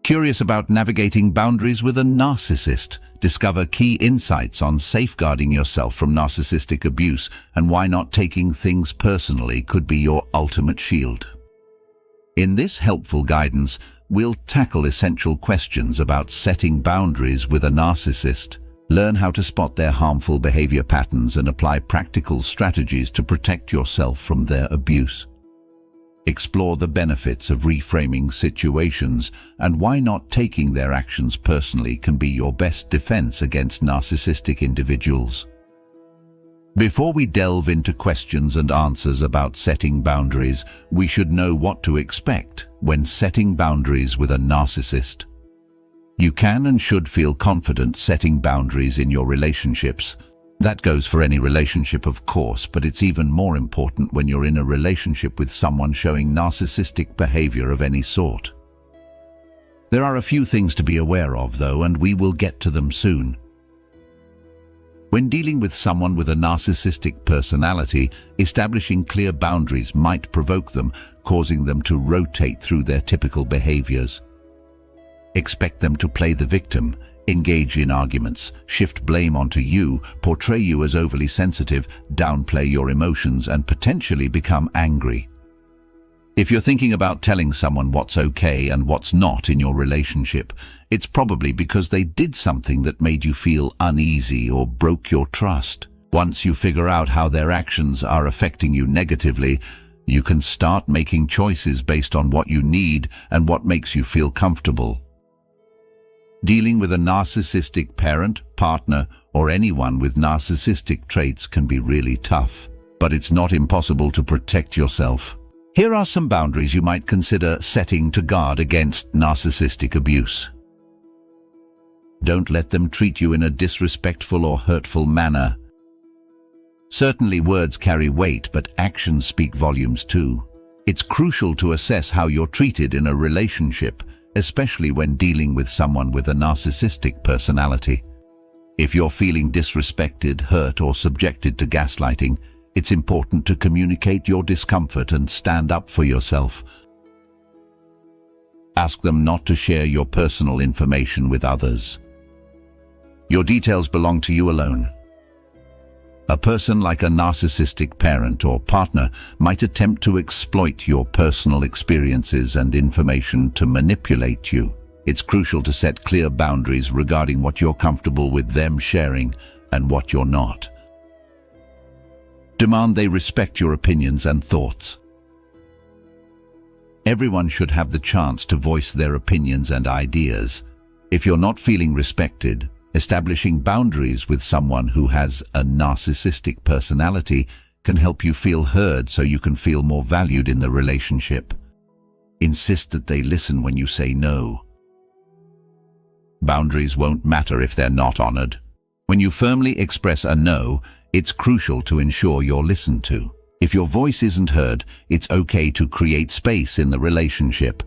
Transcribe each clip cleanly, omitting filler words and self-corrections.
Curious about navigating boundaries with a narcissist? Discover key insights on safeguarding yourself from narcissistic abuse and why not taking things personally could be your ultimate shield. In this helpful guidance, we'll tackle essential questions about setting boundaries with a narcissist, learn how to spot their harmful behavior patterns and apply practical strategies to protect yourself from their abuse. Explore the benefits of reframing situations and why not taking their actions personally can be your best defense against narcissistic individuals. Before we delve into questions and answers about setting boundaries, we should know what to expect when setting boundaries with a narcissist. You can and should feel confident setting boundaries in your relationships. That goes for any relationship, of course, but it's even more important when you're in a relationship with someone showing narcissistic behavior of any sort. There are a few things to be aware of, though, and we will get to them soon. When dealing with someone with a narcissistic personality, establishing clear boundaries might provoke them, causing them to rotate through their typical behaviors. Expect them to play the victim, engage in arguments, shift blame onto you, portray you as overly sensitive, downplay your emotions, and potentially become angry. If you're thinking about telling someone what's okay and what's not in your relationship, it's probably because they did something that made you feel uneasy or broke your trust. Once you figure out how their actions are affecting you negatively, you can start making choices based on what you need and what makes you feel comfortable. Dealing with a narcissistic parent, partner, or anyone with narcissistic traits can be really tough, but it's not impossible to protect yourself. Here are some boundaries you might consider setting to guard against narcissistic abuse. Don't let them treat you in a disrespectful or hurtful manner. Certainly words carry weight, but actions speak volumes too. It's crucial to assess how you're treated in a relationship, especially when dealing with someone with a narcissistic personality. If you're feeling disrespected, hurt, or subjected to gaslighting, it's important to communicate your discomfort and stand up for yourself. Ask them not to share your personal information with others. Your details belong to you alone. A person like a narcissistic parent or partner might attempt to exploit your personal experiences and information to manipulate you. It's crucial to set clear boundaries regarding what you're comfortable with them sharing and what you're not. Demand they respect your opinions and thoughts. Everyone should have the chance to voice their opinions and ideas. If you're not feeling respected, establishing boundaries with someone who has a narcissistic personality can help you feel heard so you can feel more valued in the relationship. Insist that they listen when you say no. Boundaries won't matter if they're not honored. When you firmly express a no, it's crucial to ensure you're listened to. If your voice isn't heard, it's okay to create space in the relationship.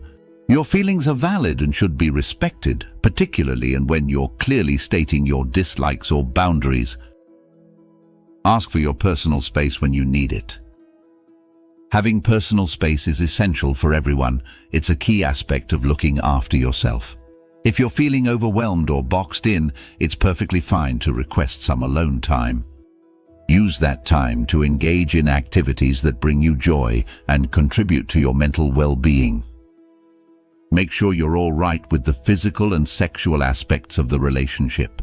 Your feelings are valid and should be respected, particularly when you're clearly stating your dislikes or boundaries. Ask for your personal space when you need it. Having personal space is essential for everyone. It's a key aspect of looking after yourself. If you're feeling overwhelmed or boxed in, it's perfectly fine to request some alone time. Use that time to engage in activities that bring you joy and contribute to your mental well-being. Make sure you're all right with the physical and sexual aspects of the relationship.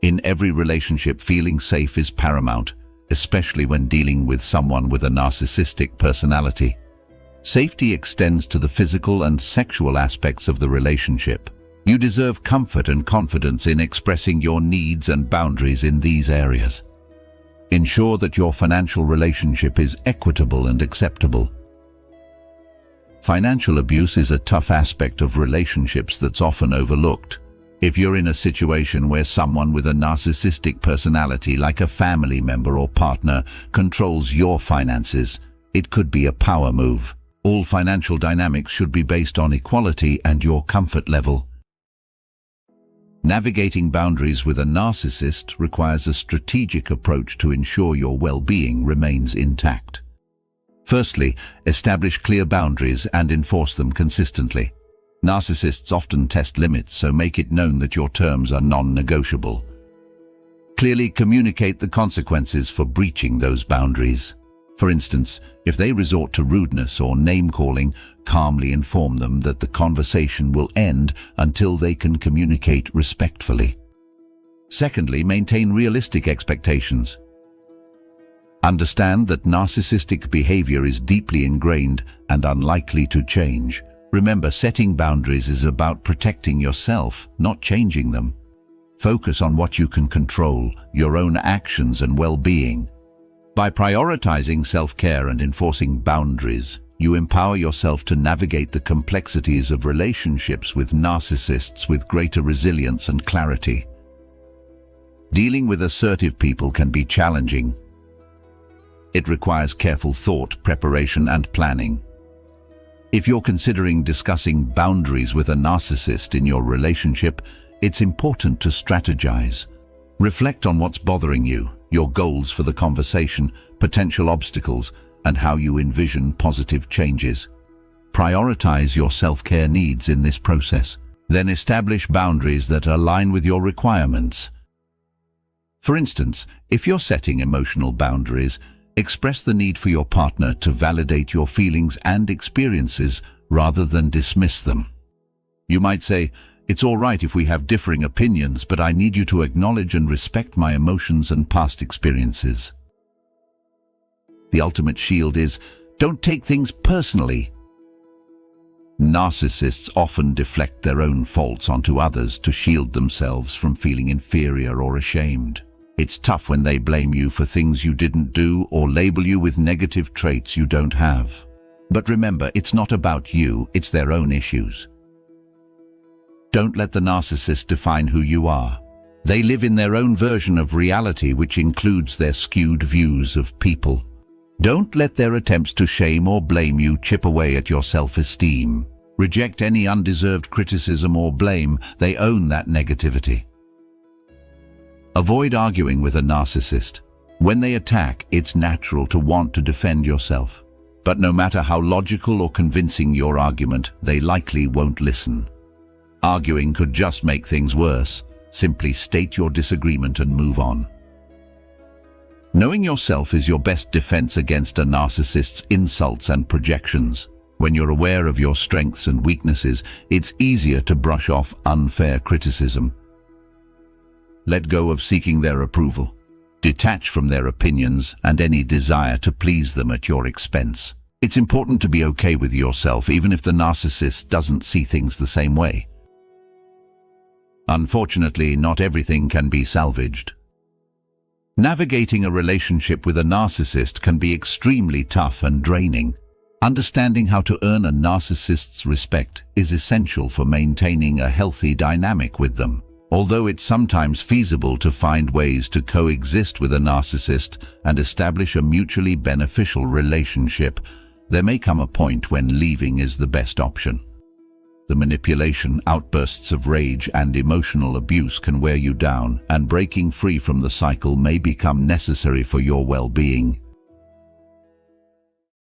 In every relationship, feeling safe is paramount, especially when dealing with someone with a narcissistic personality. Safety extends to the physical and sexual aspects of the relationship. You deserve comfort and confidence in expressing your needs and boundaries in these areas. Ensure that your financial relationship is equitable and acceptable. Financial abuse is a tough aspect of relationships that's often overlooked. If you're in a situation where someone with a narcissistic personality, like a family member or partner, controls your finances, it could be a power move. All financial dynamics should be based on equality and your comfort level. Navigating boundaries with a narcissist requires a strategic approach to ensure your well-being remains intact. Firstly, establish clear boundaries and enforce them consistently. Narcissists often test limits, so make it known that your terms are non-negotiable. Clearly communicate the consequences for breaching those boundaries. For instance, if they resort to rudeness or name-calling, calmly inform them that the conversation will end until they can communicate respectfully. Secondly, maintain realistic expectations. Understand that narcissistic behavior is deeply ingrained and unlikely to change. Remember, setting boundaries is about protecting yourself, not changing them. Focus on what you can control, your own actions and well-being. By prioritizing self-care and enforcing boundaries, you empower yourself to navigate the complexities of relationships with narcissists with greater resilience and clarity. Dealing with assertive people can be challenging. It requires careful thought, preparation, and planning. If you're considering discussing boundaries with a narcissist in your relationship, it's important to strategize. Reflect on what's bothering you, your goals for the conversation, potential obstacles, and how you envision positive changes. Prioritize your self-care needs in this process. Then establish boundaries that align with your requirements. For instance, if you're setting emotional boundaries, express the need for your partner to validate your feelings and experiences rather than dismiss them. You might say, "It's all right if we have differing opinions, but I need you to acknowledge and respect my emotions and past experiences." The ultimate shield is, don't take things personally. Narcissists often deflect their own faults onto others to shield themselves from feeling inferior or ashamed. It's tough when they blame you for things you didn't do or label you with negative traits you don't have. But remember, it's not about you, it's their own issues. Don't let the narcissist define who you are. They live in their own version of reality, which includes their skewed views of people. Don't let their attempts to shame or blame you chip away at your self-esteem. Reject any undeserved criticism or blame. They own that negativity. Avoid arguing with a narcissist. When they attack, it's natural to want to defend yourself. But no matter how logical or convincing your argument, they likely won't listen. Arguing could just make things worse. Simply state your disagreement and move on. Knowing yourself is your best defense against a narcissist's insults and projections. When you're aware of your strengths and weaknesses, it's easier to brush off unfair criticism. Let go of seeking their approval. Detach from their opinions and any desire to please them at your expense. It's important to be okay with yourself, even if the narcissist doesn't see things the same way. Unfortunately, not everything can be salvaged. Navigating a relationship with a narcissist can be extremely tough and draining. Understanding how to earn a narcissist's respect is essential for maintaining a healthy dynamic with them. Although it's sometimes feasible to find ways to coexist with a narcissist and establish a mutually beneficial relationship, there may come a point when leaving is the best option. The manipulation, outbursts of rage, and emotional abuse can wear you down, and breaking free from the cycle may become necessary for your well-being.